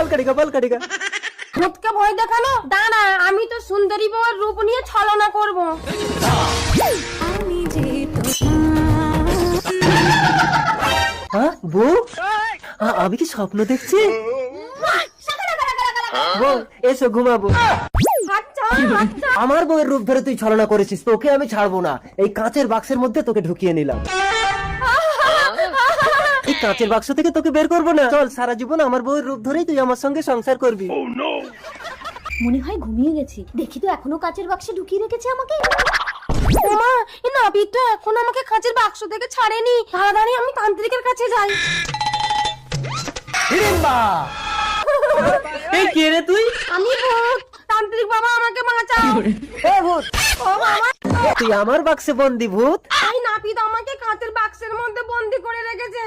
বাল কাটেগা বাল কাটেগা। ভূতকে ভয় দেখানো? দাঁড়া, আমি তো সুন্দরী বউয়ের রূপ নিয়ে ছলনা করব। হ্যাঁ বউ, আমি কি স্বপ্ন দেখছি? বউ এসো ঘুমাবো। আচ্ছা আচ্ছা। আমার বউয়ের রূপ ধরে তুই ছলনা করেছিস, তোকে আমি ছাড়বো না। এই কাঁচের বাক্সের মধ্যে তোকে ঢুকিয়ে নিলাম। এই কাঁচের বাক্স থেকে তোকে বের করবো না। চল, সারা জীবন আমার বউয়ের রূপ ধরেই তুই আমার সঙ্গে সংসার করবি। মনে হয় ঘুমিয়ে গেছি, দেখি তো এখনো কাচের বাক্সে ঢুকিয়ে রেখেছে আমাকে। ওমা, এই নাবিদ তো এখন আমাকে কাঁচের বাক্স থেকে ছাড়েনি। তাড়াতাড়ি আমি তান্ত্রিকের কাছে যাই। হিড়িম্বা! এই কে রে তুই? আমি ভূত, তান্ত্রিক বাবা আমাকে বাঁচাও। এ ভূত, ও বাবা, তুই আমার বাক্সে বন্দি ভূত। এই নাপিত আমাকে কাঁচের বাক্সের মধ্যে বন্দি করে রেখেছে।